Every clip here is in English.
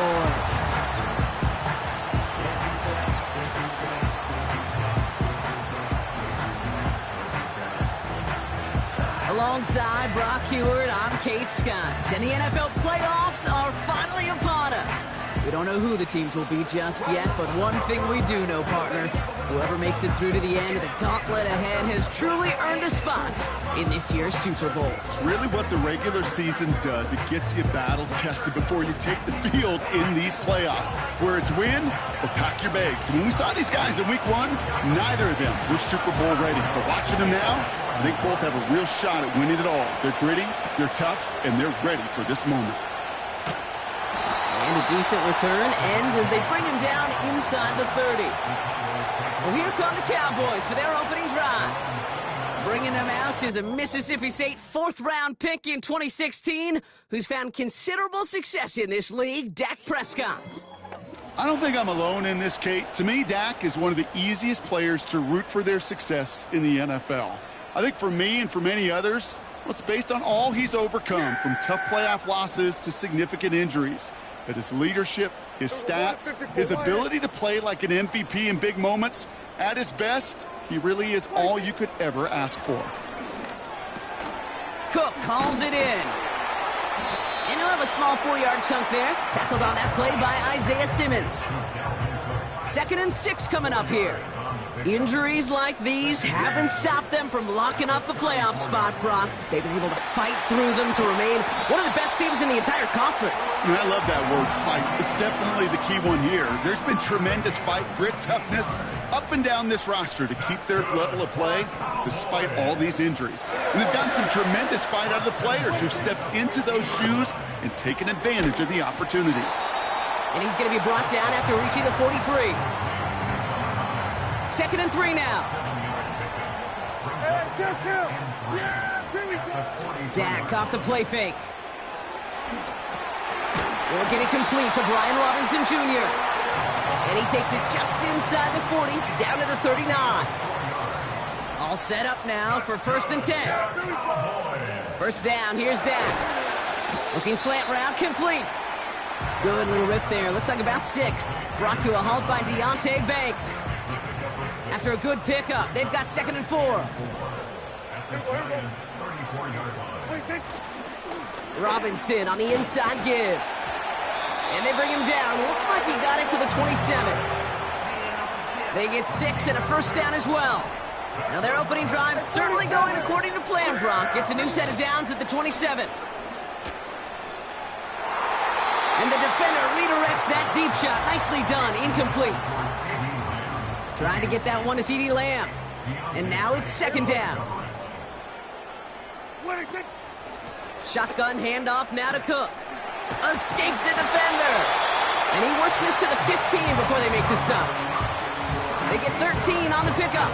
Cowboys. Alongside Brock Heward, I'm Kate Scott, and the NFL playoffs are finally upon us. We don't know who the teams will be just yet, but one thing we do know, partner. Whoever makes it through to the end of the gauntlet ahead has truly earned a spot in this year's Super Bowl. It's really what the regular season does. It gets you battle-tested before you take the field in these playoffs, where it's win or pack your bags. And when we saw these guys in Week 1, neither of them were Super Bowl ready. But watching them now, I think both have a real shot at winning it all. They're gritty, they're tough, and they're ready for this moment. And a decent return ends as they bring him down inside the 30. Well, here come the Cowboys for their opening drive. Bringing them out is a Mississippi State fourth-round pick in 2016 who's found considerable success in this league, Dak Prescott. I don't think I'm alone in this, Kate. To me, Dak is one of the easiest players to root for their success in the NFL. I think for me and for many others, well, it's based on all he's overcome, from tough playoff losses to significant injuries. But his leadership, his stats, his ability to play like an MVP in big moments, at his best, he really is all you could ever ask for. Cook calls it in. And he'll have a small 4-yard chunk there. Tackled on that play by Isaiah Simmons. 2nd and 6 coming up here. Injuries like these haven't stopped them from locking up a playoff spot, Brock. They've been able to fight through them to remain one of the best teams in the entire conference. I love that word, fight. It's definitely the key one here. There's been tremendous fight, grit, toughness up and down this roster to keep their level of play despite all these injuries. And they've gotten some tremendous fight out of the players who've stepped into those shoes and taken advantage of the opportunities. And he's going to be brought down after reaching the 43. 2nd and 3 now. Dak off the play fake. Will get it complete to Brian Robinson Jr. And he takes it just inside the 40, down to the 39. All set up now for 1st and 10. First down, here's Dak. Looking slant route, complete. Good little rip there. Looks like about 6. Brought to a halt by Deonte Banks. After a good pickup, they've got 2nd and 4. Robinson on the inside give. And they bring him down. Looks like he got it to the 27. They get 6 and a first down as well. Now their opening drive certainly going according to plan, Brock. Gets a new set of downs at the 27. And the defender redirects that deep shot. Nicely done. Incomplete. Trying to get that one to CeeDee Lamb. And now it's 2nd down. Shotgun handoff now to Cook. Escapes a defender. And he works this to the 15 before they make the stop. They get 13 on the pickup.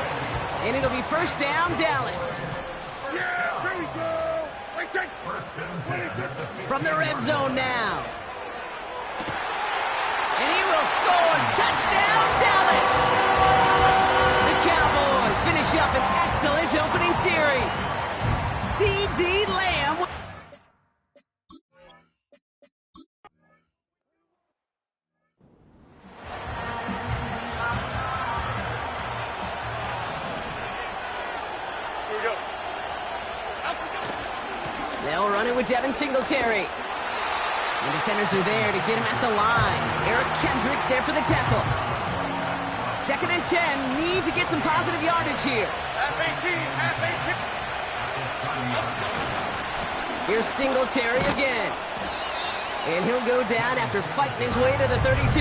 And it'll be 1st down, Dallas. Yeah, here we go. From the red zone now. And he will score. Touchdown, Dallas. The Cowboys finish up an excellent opening series. CeeDee Lamb. They'll run it with Devin Singletary. The defenders are there to get him at the line. Eric Kendricks there for the tackle. 2nd and 10. Need to get some positive yardage here. Here's Singletary again. And he'll go down after fighting his way to the 32.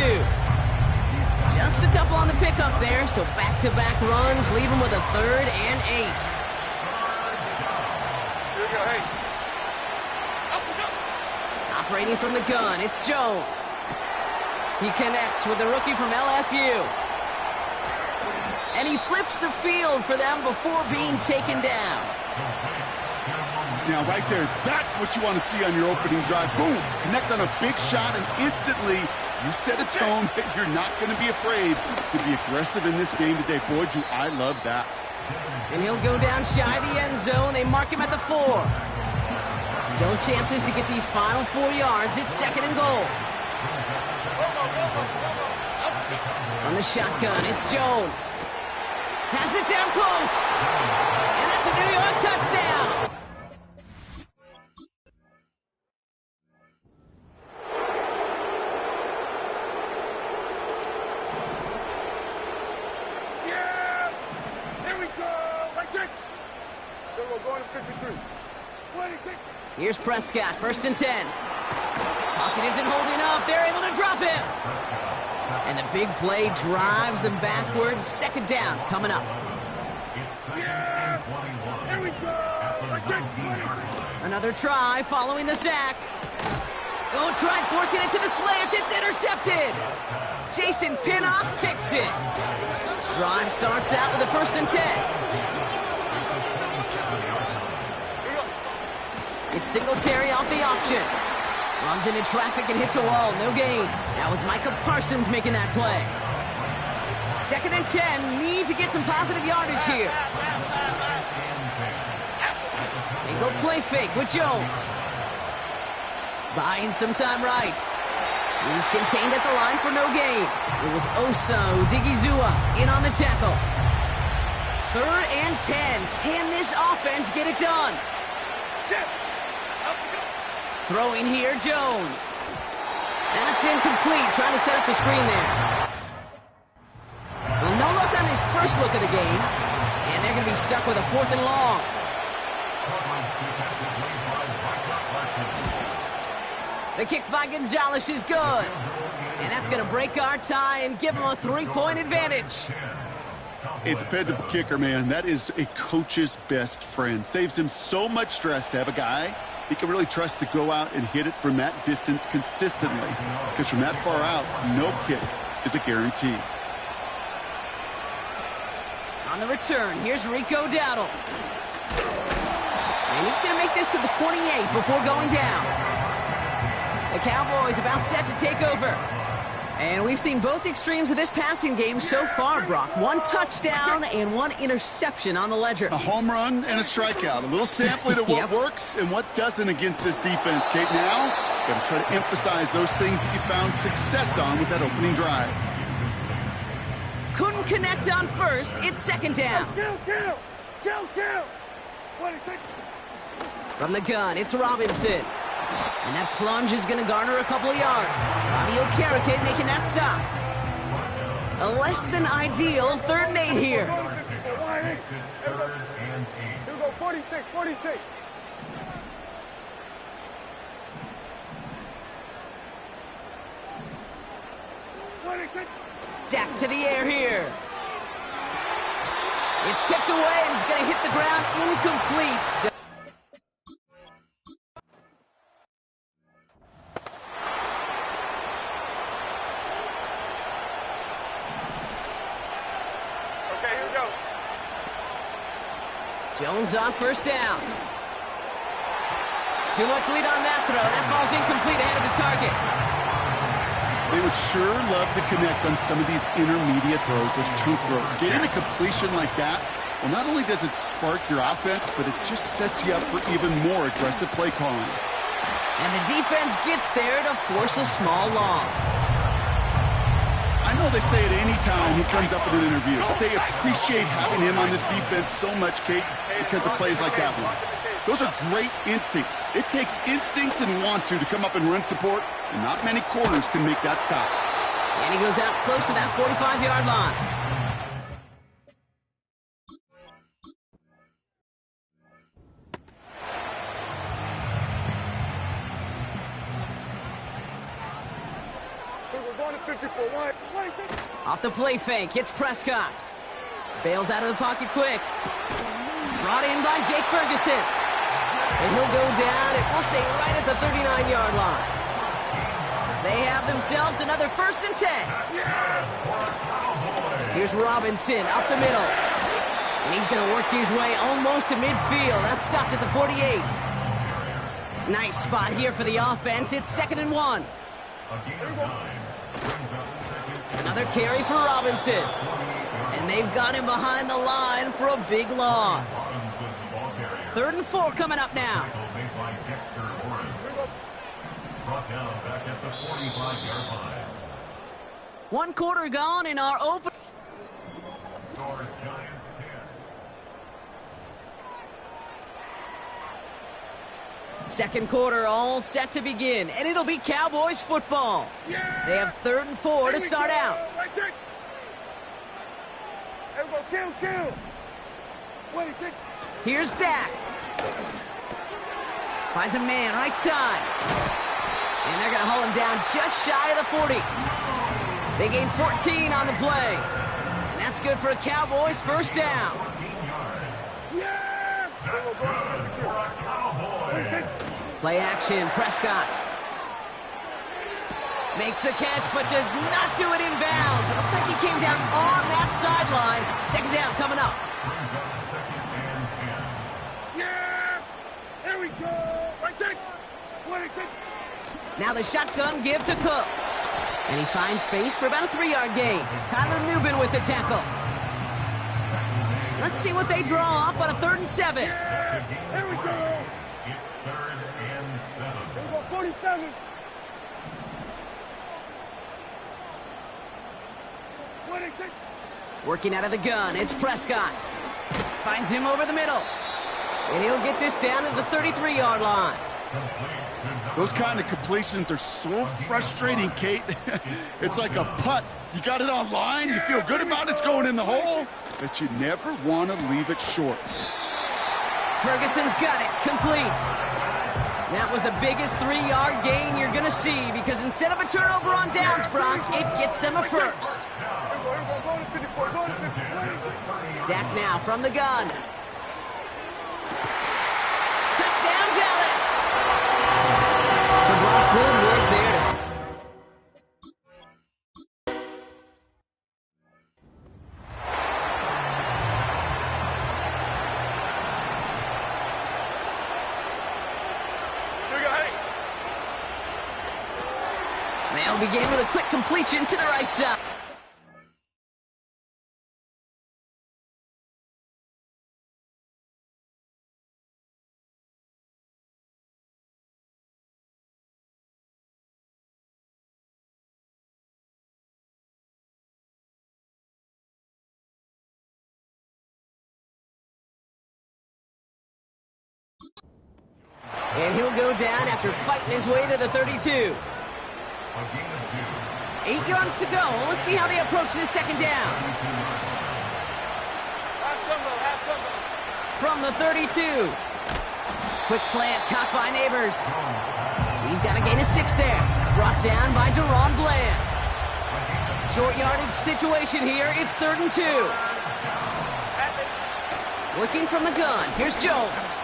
Just a couple on the pickup there, so back-to-back runs leave him with a 3rd and 8. Here we go, hey. Operating from the gun, it's Jones. He connects with the rookie from LSU. And he flips the field for them before being taken down. Now, right there, that's what you want to see on your opening drive. Boom! Connect on a big shot, and instantly you set a tone that you're not going to be afraid to be aggressive in this game today. Boy, do I love that. And he'll go down shy of the end zone. They mark him at the 4. Still chances to get these final 4 yards. It's 2nd and goal. the shotgun, it's Jones. Has it down close. And that's a New York touchdown. Yeah! Here we go! Right check! So we're going to 53. 26. Here's Prescott, 1st and 10. Pocket isn't holding up. They're able to drop him. And the big play drives them backwards. 2nd down coming up. Yeah! Here we go! Right check! Another try following the sack. Oh, tried forcing it to the slant. It's intercepted. Jason Pinnock picks it. Drive starts out with a 1st and 10. It's Singletary off the option. Runs into traffic and hits a wall. No gain. That was Micah Parsons making that play. 2nd and 10. Need to get some positive yardage here. They go play fake with Jones. Buying some time right. He's contained at the line for no gain. It was Osa Odigizua in on the tackle. 3rd and 10. Can this offense get it done? Throwing here, Jones. That's incomplete. Trying to set up the screen there. Well, no luck on his first look of the game. And they're going to be stuck with a 4th and long. The kick by Gonzalez is good. And that's going to break our tie and give him a 3-point advantage. A dependable kicker, man. That is a coach's best friend. Saves him so much stress to have a guy he can really trust to go out and hit it from that distance consistently. Because from that far out, no kick is a guarantee. On the return, here's Rico Dowdle. And he's going to make this to the 28 before going down. The Cowboys about set to take over. And we've seen both extremes of this passing game so far, Brock. 1 touchdown and 1 interception on the ledger. A home run and a strikeout. A little sampling of what works and what doesn't against this defense, Kate. Now, got to try to emphasize those things that you found success on with that opening drive. Couldn't connect on first. It's 2nd down. Kill! 26. From the gun, it's Robinson. And that plunge is going to garner a couple of yards. Bobby Okereke making that stop. A less than ideal 3rd and 8 here. Here we go, 46. Dak to the air here. It's tipped away and it's going to hit the ground incomplete. Jones on 1st down. Too much lead on that throw. That ball's incomplete ahead of his target. They would sure love to connect on some of these intermediate throws, those chunk throws. Getting a completion like that, well, not only does it spark your offense, but it just sets you up for even more aggressive play calling. And the defense gets there to force a small loss. I know they say it any time he comes up in an interview, but they appreciate having him on this defense so much, Kate, because of plays like that one. Those are great instincts. It takes instincts and want to come up and run support, and not many corners can make that stop. And he goes out close to that 45-yard line. Off the play fake, hits Prescott. Bails out of the pocket quick. Brought in by Jake Ferguson. And he'll go down, and we'll say right at the 39-yard line. They have themselves another 1st and 10. Here's Robinson up the middle. And he's going to work his way almost to midfield. That's stopped at the 48. Nice spot here for the offense. It's 2nd and 1. Another carry for Robinson. And they've got him behind the line for a big loss. 3rd and 4 coming up now. One quarter gone in our open. Second quarter all set to begin, and it'll be Cowboys football. Yeah! They have 3rd and 4 to start out. Right there. Everybody kill. 26. Here's Dak. Finds a man right side. And they're going to haul him down just shy of the 40. They gain 14 on the play. And that's good for a Cowboys first down. Yeah! Play action, Prescott. Makes the catch, but does not do it in bounds. It looks like he came down on that sideline. Second down coming up. Yeah! Here we go! Right there! 26. Now the shotgun give to Cook. And he finds space for about a 3-yard gain. Tyler Nubin with the tackle. Let's see what they draw up on a 3rd and 7. Yeah! Here we go! It's 3rd and 7. Here we go, 47. 26. Working out of the gun, it's Prescott. Finds him over the middle. And he'll get this down to the 33-yard line. Those kind of completions are so frustrating, Kate. It's like a putt. You got it on line, you feel good about it's going in the hole, but you never want to leave it short. Ferguson's got it, complete. That was the biggest 3-yard gain you're going to see because instead of a turnover on downs, Brock, it gets them a first. Dak now from the gun. Touchdown, Dallas! So Brock, good work there. They'll begin with a quick completion to the right side. And he'll go down after fighting his way to the 32. 8 yards to go. Let's see how they approach this second down. From the 32. Quick slant caught by Neighbors. He's got a gain of 6 there. Brought down by Deron Bland. Short yardage situation here. It's 3rd and 2. Working from the gun. Here's Jones.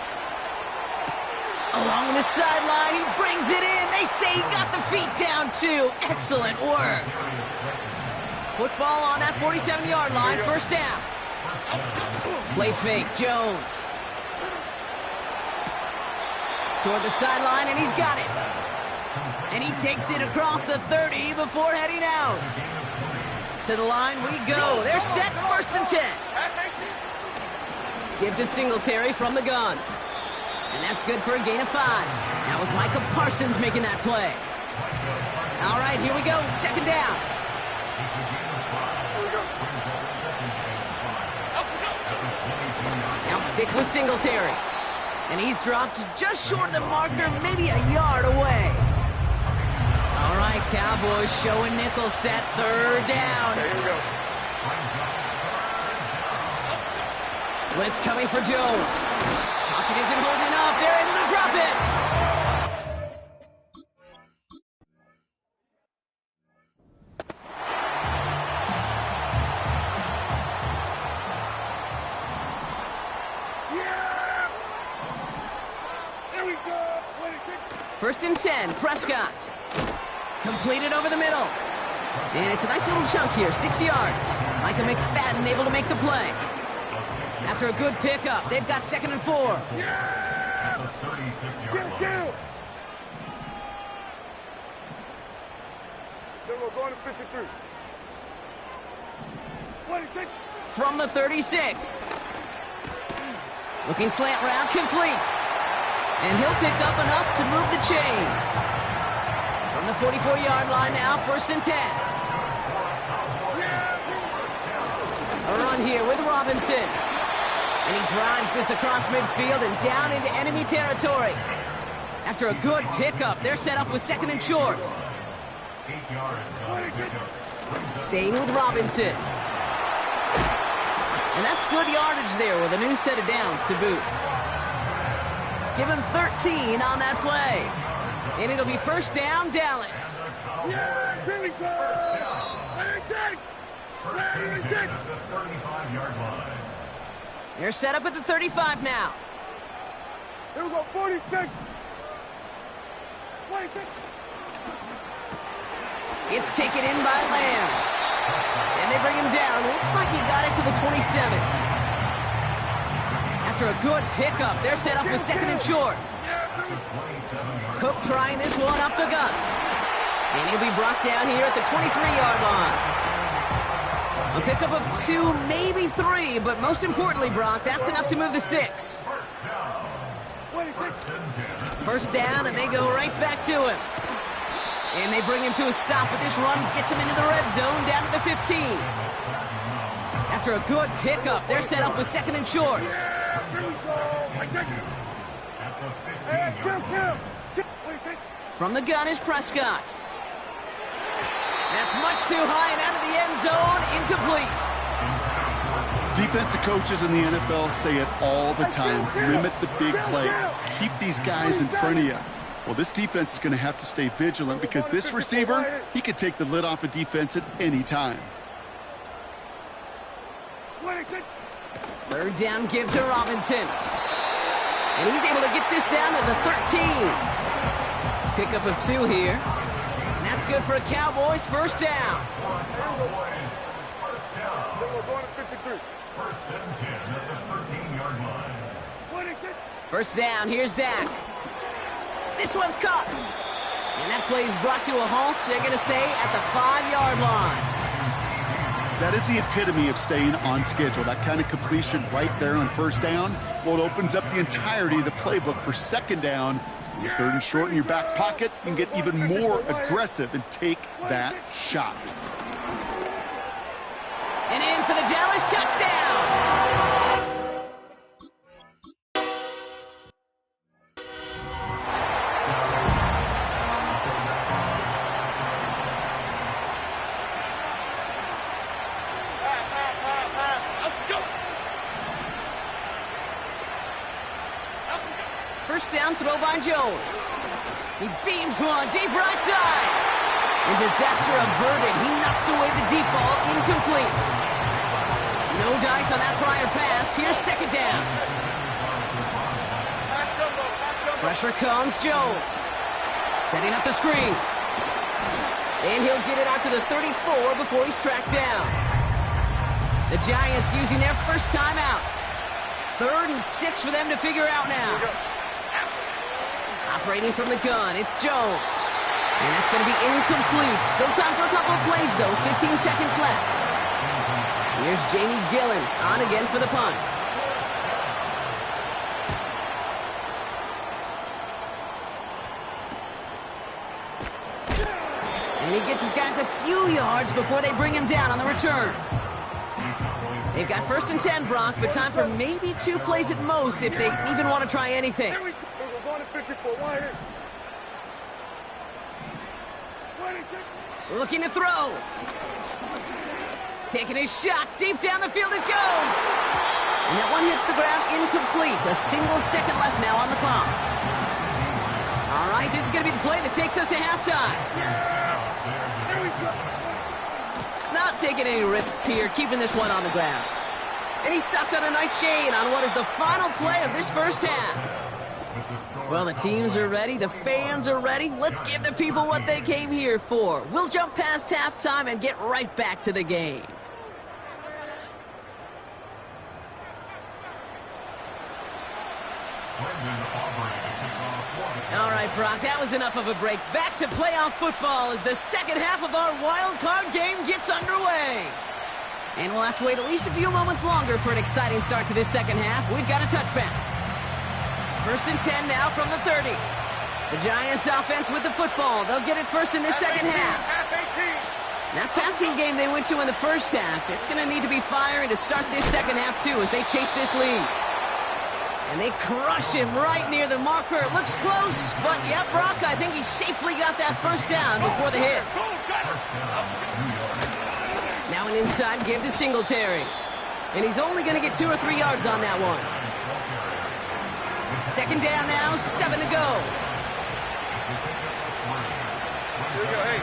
Along the sideline, he brings it in. They say he got the feet down, too. Excellent work. Football on that 47-yard line, first down. Play fake, Jones. Toward the sideline, and he's got it. And he takes it across the 30 before heading out. To the line we go. They're set, 1st and 10. Gives to Singletary from the gun. And that's good for a gain of 5. That was Micah Parsons making that play. All right, here we go. Second down. Now stick with Singletary. And he's dropped just short of the marker, maybe a yard away. All right, Cowboys showing nickel set, 3rd down. Here we go. Blitz coming for Jones. Pocket isn't holding up. They're able to drop it. Yeah! Here we go. 26. 1st and 10, Prescott. Completed over the middle. And it's a nice little chunk here, 6 yards. Micah McFadden able to make the play. After a good pickup, they've got 2nd and 4. Yeah! Kill. Then we're going to 53. 26. From the 36. Looking slant route, complete. And he'll pick up enough to move the chains. From the 44-yard line now, 1st and 10. A run here with Robinson. And he drives this across midfield and down into enemy territory. After a good pickup, they're set up with 2nd and short. 8 yards on the pickup. Staying with Robinson. And that's good yardage there with a new set of downs to boot. Give him 13 on that play. And it'll be 1st down, Dallas. Yeah, here we go. Ready to take. Ready to take. At the 35-yard line. They're set up at the 35 now. Here we go, 46. 46. It's taken in by Lamb. And they bring him down. Looks like he got it to the 27. After a good pickup, they're set up with 2nd and short. Cook trying this one up the gut. And he'll be brought down here at the 23-yard line. A pickup of 2, maybe 3, but most importantly, Brock, that's enough to move the sticks. 1st down, and they go right back to him. And they bring him to a stop with this run, gets him into the red zone, down to the 15. After a good pickup, they're set up with 2nd and short. From the gun is Prescott. That's much too high and out of the end zone, incomplete. Defensive coaches in the NFL say it all the time. Limit the big play. Keep these guys in front of you. Well, this defense is going to have to stay vigilant because this receiver, he could take the lid off a defense at any time. 3rd down give to Robinson. And he's able to get this down to the 13. Pickup of 2 here. And that's good for a Cowboys 1st down. First and 10 at the 13-yard line. 1st down, here's Dak. This one's caught. And that play is brought to a halt, they're going to say, at the 5-yard line. That is the epitome of staying on schedule. That kind of completion right there on 1st down. Well, it opens up the entirety of the playbook for 2nd down. With 3rd and short in your back pocket, you can get even more aggressive and take that shot. And in for the Dallas touchdown. First down throw by Jones. He beams one deep right side. And disaster averted. He knocks away the deep ball, incomplete. No dice on that prior pass. Here's 2nd down. Pressure comes, Jones. Setting up the screen. And he'll get it out to the 34 before he's tracked down. The Giants using their first timeout. 3rd and 6 for them to figure out now. Operating from the gun, it's Jones. And that's going to be incomplete. Still time for a couple of plays, though. 15 seconds left. Here's Jamie Gillen on again for the punt. And he gets his guys a few yards before they bring him down on the return. They've got 1st and 10, Brock, but time for maybe 2 plays at most if they even want to try anything. Looking to throw. Taking his shot. Deep down the field it goes. And that one hits the ground incomplete. A single second left now on the clock. All right, this is going to be the play that takes us to halftime. Not taking any risks here, keeping this one on the ground. And he stopped on a nice gain on what is the final play of this 1st half. Well, the teams are ready. The fans are ready. Let's give the people what they came here for. We'll jump past halftime and get right back to the game. All right, Brock, that was enough of a break. Back to playoff football as the 2nd half of our wild card game gets underway. And we'll have to wait at least a few moments longer for an exciting start to this 2nd half. We've got a touchback. 1st and 10 now from the 30. The Giants offense with the football. They'll get it first in this 2nd half. That passing game they went to in the first half, it's going to need to be firing to start this second half, too, as they chase this lead. And they crush him right near the marker. It looks close, but yep, Brock, I think he safely got that first down before the hit. Now an inside give to Singletary. And he's only going to get 2 or 3 yards on that one. Second down now, 7 to go. Here we go, hey.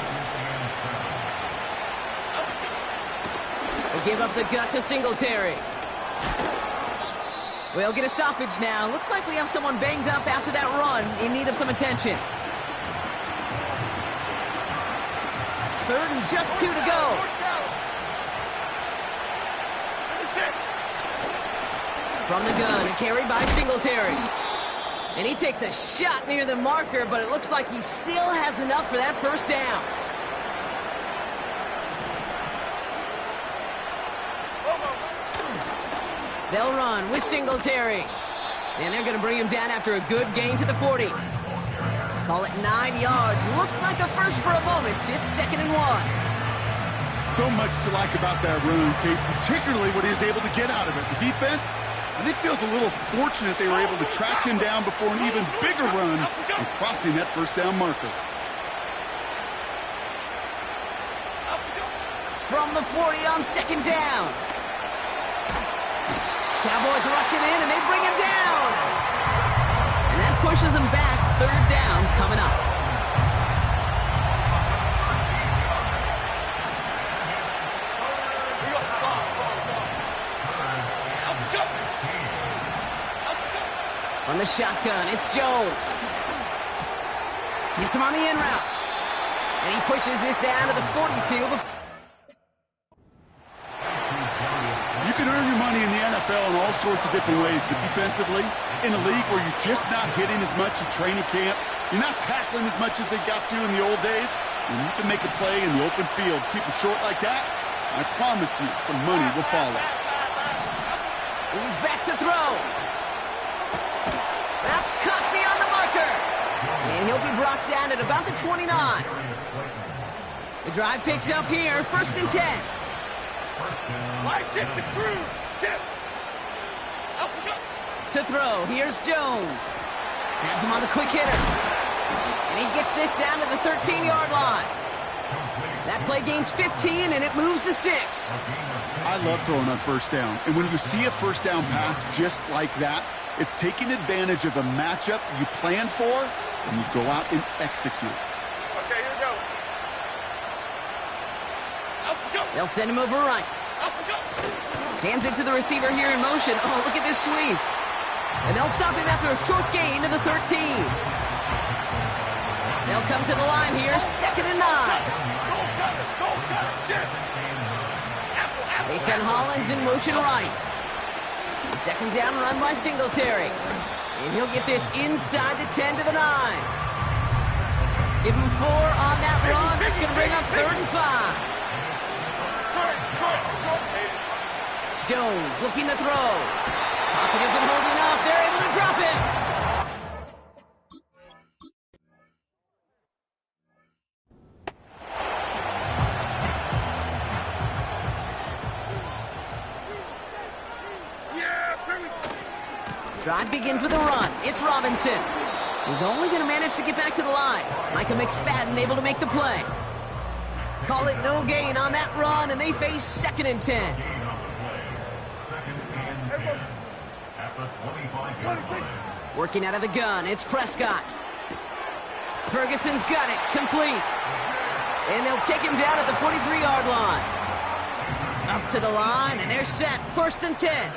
They give up the gut to Singletary. We'll get a stoppage now. Looks like we have someone banged up after that run in need of some attention. Third and just 2 to go. From the gun, and carried by Singletary. And he takes a shot near the marker, but it looks like he still has enough for that first down. They'll run with Singletary. And they're going to bring him down after a good gain to the 40. Call it 9 yards. Looked like a first for a moment. It's 2nd and 1. So much to like about that run, Kate, particularly what he was able to get out of it. The defense, I think, feels a little fortunate they were able to track him down before an even bigger run and crossing that first down marker. From the 40 on 2nd down. Cowboys rushing in, and they bring him down. And that pushes him back. 3rd down coming up. On the shotgun, it's Jones. Gets him on the in route. And he pushes this down to the 42. You can earn your money in the NFL in all sorts of different ways, but defensively, in a league where you're just not hitting as much in training camp, you're not tackling as much as they got to in the old days, and you can make a play in the open field, keep it short like that, I promise you some money will follow. He's back to throw. That's cut beyond the marker. And he'll be brought down at about the 29. The drive picks up here, 1st and 10. Why shift the crew? Shift. Up we go. To throw, here's Jones. Has him on the quick hitter. And he gets this down to the 13-yard line. That play gains 15, and it moves the sticks. I love throwing on first down. And when you see a first down pass just like that, it's taking advantage of a matchup you plan for, and you go out and execute. Okay, here we go. Up we go. They'll send him over right. Up we go. Hands it to the receiver here in motion. Oh, look at this sweep. And they'll stop him after a short gain to the 13. They'll come to the line here, 2nd and 9. Go, cut it. Go, cut it. Shift. Apple, apple. They send Hollins in motion right. 2nd down run by Singletary. And he'll get this inside the 10 to the 9. Give him 4 on that run. That's going to bring up 3rd and 5. Jones looking to throw. Pocket isn't holding up. They're able to drop it. Drive begins with a run. It's Robinson. He's only going to manage to get back to the line. Micah McFadden able to make the play. Call it no gain on that run, and they face 2nd and 10. Working out of the gun, it's Prescott. Ferguson's got it, complete. And they'll take him down at the 43-yard line. Up to the line, and they're set. 1st and 10.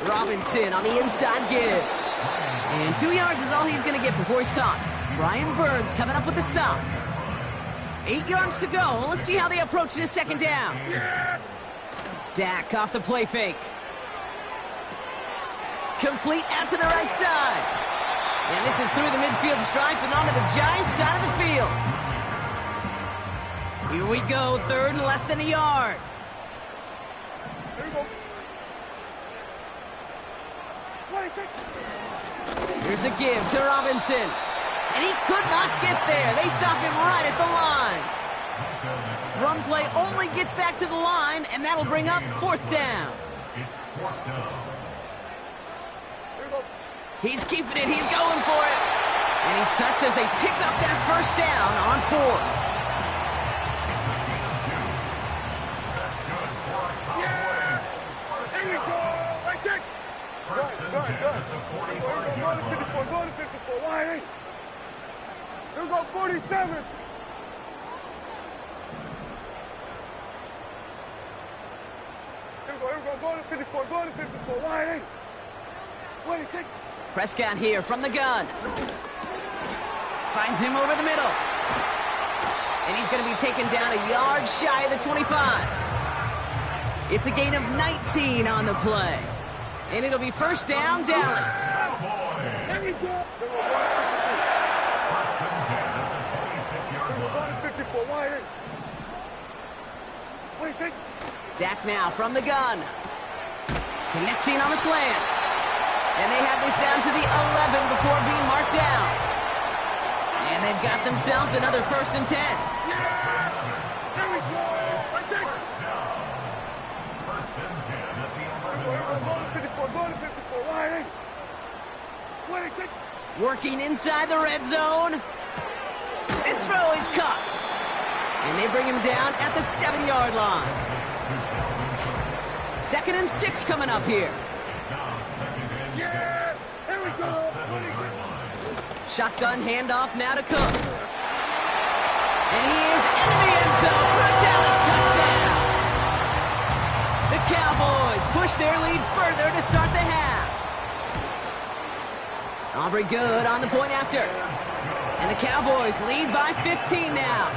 Robinson on the inside give. And 2 yards is all he's going to get before he's caught. Brian Burns coming up with the stop. 8 yards to go. Let's see how they approach this 2nd down. Dak off the play fake. Complete out to the right side. And this is through the midfield stripe and onto the Giants side of the field. Here we go, 3rd and less than a yard. Here we go. Here's a give to Robinson. And he could not get there. They stop him right at the line. Run play only gets back to the line, and that'll bring up 4th down. It's 4th down. He's keeping it. He's going for it. And he's touched as they pick up that 1st down on 4th. Here we go. Right check. Go to 54. Wide 8. Here we go, 47. Here we go. Go to 54. Go to 54. Wide 8. Wait, take. Prescott here from the gun. Finds him over the middle. And he's going to be taken down a yard shy of the 25. It's a gain of 19 on the play. And it'll be 1st down, Dallas. Here we go. Go to 54. Wide 8. Wait, take. Dak now from the gun. Connecting on the slant. And they have this down to the 11 before being marked down. And they've got themselves another 1st and 10. Yeah! Here we go. Right check. 1st and 10 at the 11-yard line. Go to 54. Wide 8. Wait, take. Working inside the red zone. This throw is caught. And they bring him down at the 7-yard line. 2nd and 6 coming up here. Yeah! Here we go. Shotgun handoff now to Cook. And he is into the end zone for a Dallas touchdown. The Cowboys push their lead further to start the half. Aubrey good on the point after. And the Cowboys lead by 15 now.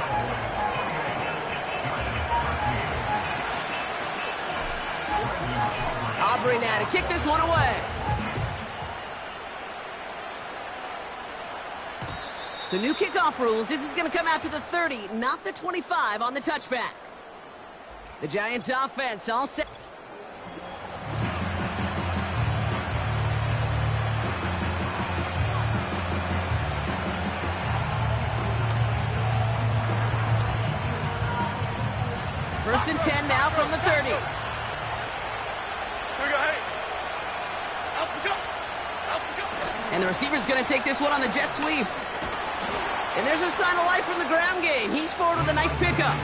Aubrey now to kick this one away. So new kickoff rules. This is going to come out to the 30, not the 25 on the touchback. The Giants offense all set. First and 10 now from the 30. Here we go. Hey. Up we go. And the receiver's going to take this one on the jet sweep. And there's a sign of life from the ground game. He's forward with a nice pickup.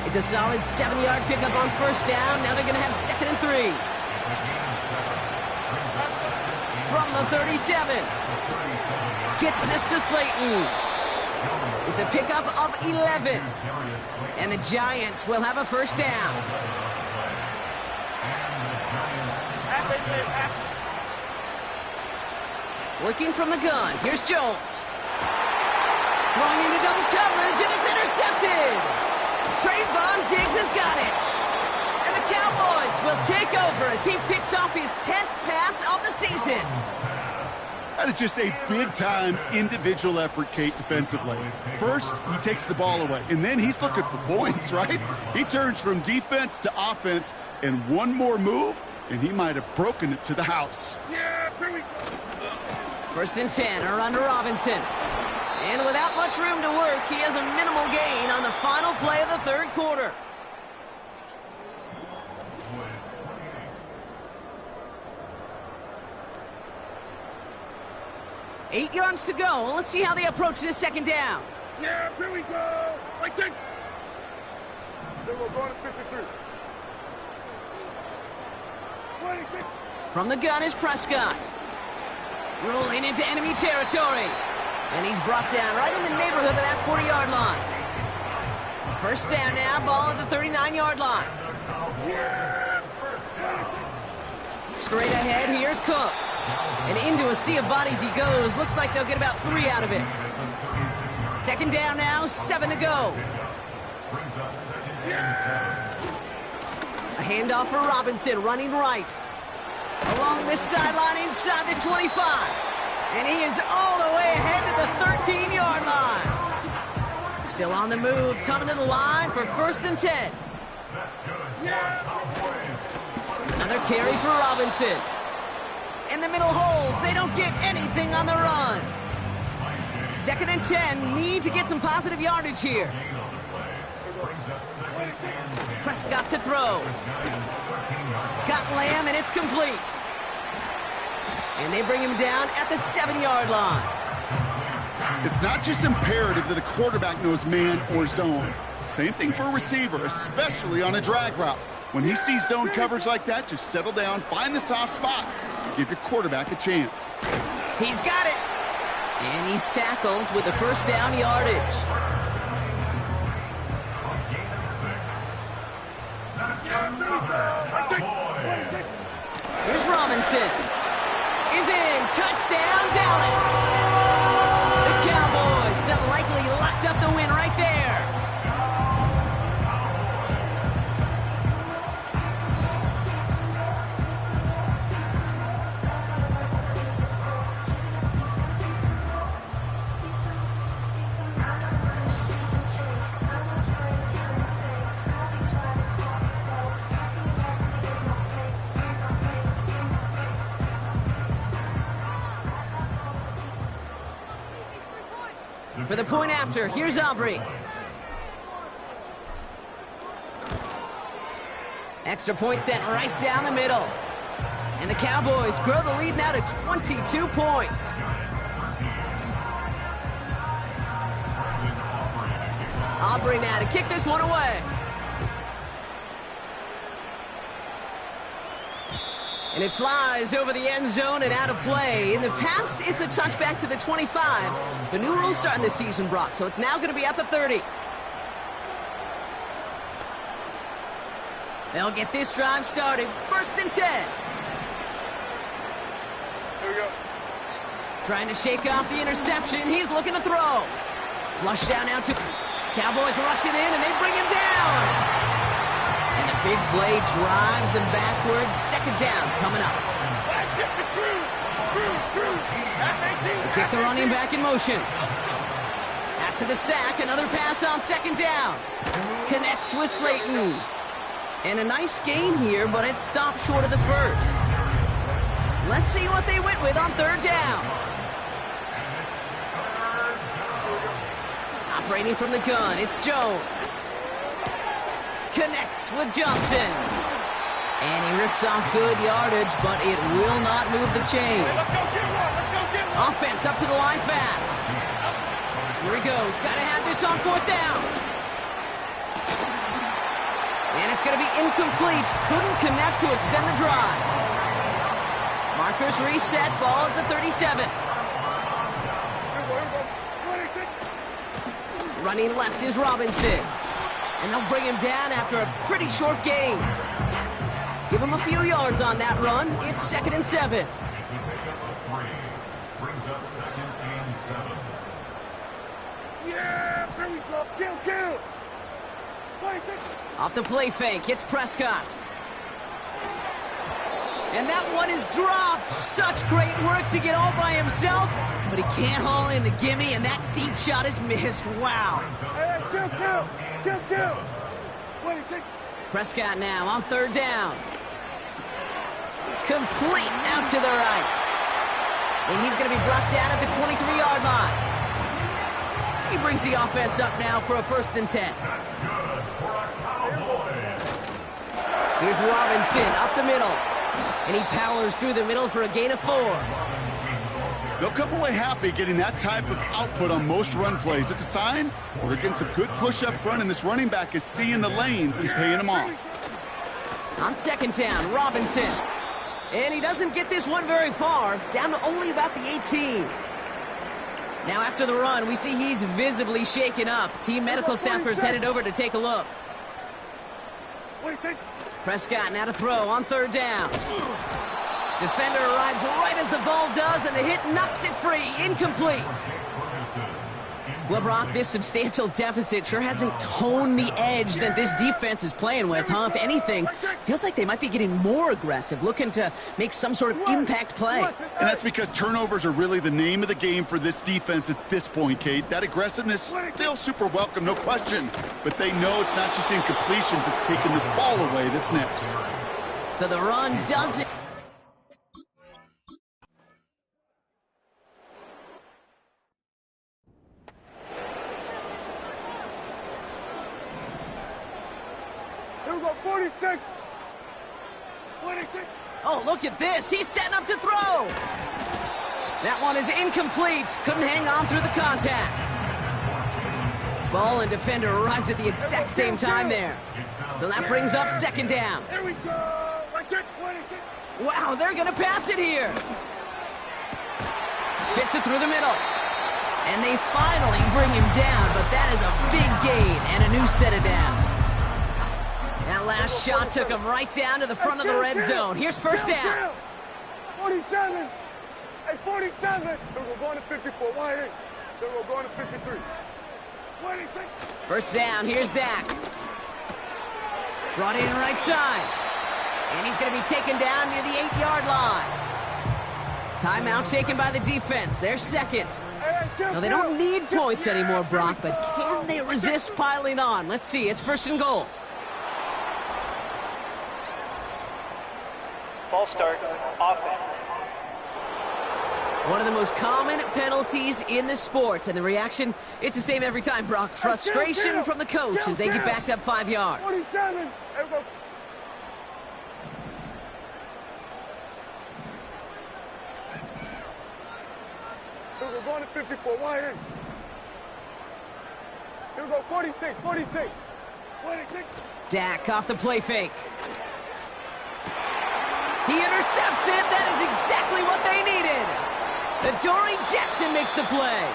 It's a solid 7-yard pickup on 1st down. Now they're going to have 2nd and 3. From the 37. Gets this to Slayton. It's a pickup of 11. And the Giants will have a 1st down. Working from the gun. Here's Jones. Throwing into double coverage, and it's intercepted. Trayvon Diggs has got it. And the Cowboys will take over as he picks off his 10th pass of the season. That is just a big-time individual effort, Kate, defensively. First, he takes the ball away, and then he's looking for points, right? He turns from defense to offense, and one more move, and he might have broken it to the house. Yeah, here we go. 1st and 10 are under Robinson. And without much room to work, he has a minimal gain on the final play of the 3rd quarter. Eight yards to go. Let's see how they approach this 2nd down. Yeah, here we go. Right check. Then we're going to 53. 26. From the gun is Prescott. Rolling into enemy territory. And he's brought down right in the neighborhood of that 40-yard line. 1st down now, ball at the 39-yard line. Straight ahead, here's Cook. And into a sea of bodies he goes. Looks like they'll get about 3 out of it. 2nd down now, 7 to go. A handoff for Robinson, running right. Along this sideline inside the 25. And he is all the way ahead to the 13-yard line. Still on the move, coming to the line for 1st and 10. Another carry for Robinson. In the middle holds. They don't get anything on the run. 2nd and 10. Need to get some positive yardage here. Prescott to throw. Got Lamb, and it's complete. And they bring him down at the 7-yard line. It's not just imperative that a quarterback knows man or zone. Same thing for a receiver, especially on a drag route. When he sees zone coverage like that, just settle down, find the soft spot, and give your quarterback a chance. He's got it. And he's tackled with the first down yardage. Here's Robinson. Is in. Touchdown, Dallas. The Cowboys have likely locked up the win right there. For the point after, here's Aubrey. Extra point sent right down the middle. And the Cowboys grow the lead now to 22 points. Aubrey now to kick this one away. And it flies over the end zone and out of play. In the past, it's a touchback to the 25. The new rules starting this season, Brock, so it's now going to be at the 30. They'll get this drive started. 1st and 10. Here we go. Trying to shake off the interception. He's looking to throw. Flush down now to Cowboys rushing in, and they bring him down. And the big play drives them backwards. 2nd down coming up. They kick the running back in motion. After the sack, another pass on 2nd down. Connects with Slayton. And a nice gain here, but it stopped short of the first. Let's see what they went with on 3rd down. Operating from the gun, it's Jones. Connects with Johnson. And he rips off good yardage, but it will not move the chains. Let's go get one. Let's go get one. Offense up to the line fast. Here he goes. Got to have this on 4th down. And it's going to be incomplete. Couldn't connect to extend the drive. Markers reset. Ball at the 37. Here we go. Running left is Robinson. And they'll bring him down after a pretty short gain. Give him a few yards on that run. It's 2nd and 7. Yeah, here we go. Kill. Off the play fake, it's Prescott. And that one is dropped. Such great work to get all by himself. But he can't haul in the gimme, and that deep shot is missed. Wow. Hey, kill. Prescott now on 3rd down. Complete out to the right. And he's going to be brought down at the 23-yard line. He brings the offense up now for a 1st and 10. Here's Robinson up the middle. And he powers through the middle for a gain of 4. They'll come away happy getting that type of output on most run plays. It's a sign they're getting some good push up front, and this running back is seeing the lanes and paying them off. On 2nd down, Robinson. And he doesn't get this one very far, down to only about the 18. Now after the run, we see he's visibly shaken up. Team medical staffers headed over to take a look. What do you think? Prescott now to throw on 3rd down. Defender arrives right as the ball does, and the hit knocks it free. Incomplete. Well, Brock, this substantial deficit sure hasn't toned the edge that this defense is playing with, huh? If anything, feels like they might be getting more aggressive, looking to make some sort of impact play. And that's because turnovers are really the name of the game for this defense at this point, Kate. That aggressiveness still super welcome, no question. But they know it's not just incompletions, it's taking the ball away that's next. So the run doesn't. go, 46. 26. Oh, look at this. He's setting up to throw. That one is incomplete. Couldn't hang on through the contact. Ball and defender arrived at the exact same time there. So that brings up second down. Here we go. Like that, 26. Wow, they're going to pass it here. Fits it through the middle. And they finally bring him down, but that is a big gain and a new set of downs. That last shot took him right down to the front of the red zone. Here's first down. 47. Hey, 47. We're going to 54. Wide eight. Then we're going to 53. 26. First down, here's Dak. Brought in right side. And he's going to be taken down near the 8-yard line. Timeout taken by the defense. They're second. Now, they don't need points anymore, Brock, but can they resist piling on? Let's see. It's first and goal. Ball start, offense. One of the most common penalties in the sport, and the reaction, it's the same every time, Brock. Frustration from the coach as they get backed up 5 yards. 47. Hey, go. We're going to 54. Wide eight. Here we go, 46. 46. 26. Dak off the play fake. He intercepts it. That is exactly what they needed. Adoree Jackson makes the play.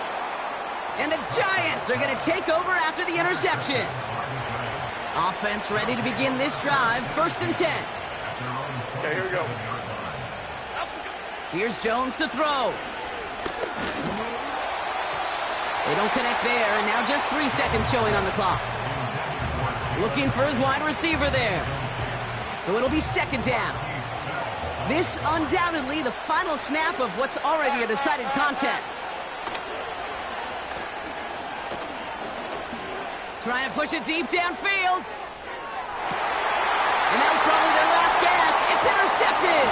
And the Giants are going to take over after the interception. Offense ready to begin this drive. First and 10. Okay, here we go. Here's Jones to throw. They don't connect there, and now just 3 seconds showing on the clock. Looking for his wide receiver there. So it'll be second down. This undoubtedly the final snap of what's already a decided contest. Trying to push it deep downfield. And that was probably their last gasp. It's intercepted.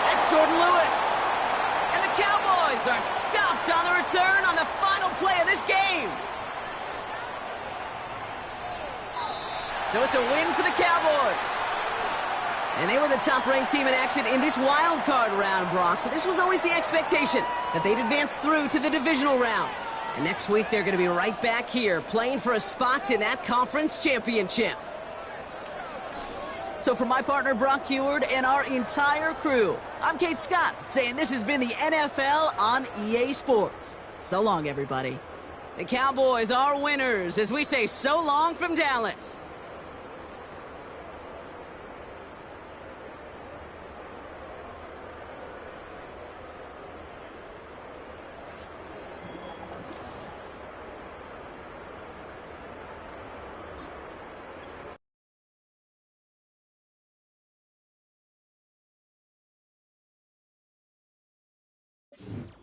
That's Jordan Lewis. And the Cowboys are stopped on the return on the final play of this game. So it's a win for the Cowboys. And they were the top-ranked team in action in this wild card round, Brock. So this was always the expectation that they'd advance through to the divisional round. And next week, they're going to be right back here playing for a spot in that conference championship. So for my partner, Brock Heward, and our entire crew, I'm Kate Scott, saying this has been the NFL on EA Sports. So long, everybody. The Cowboys are winners as we say so long from Dallas. You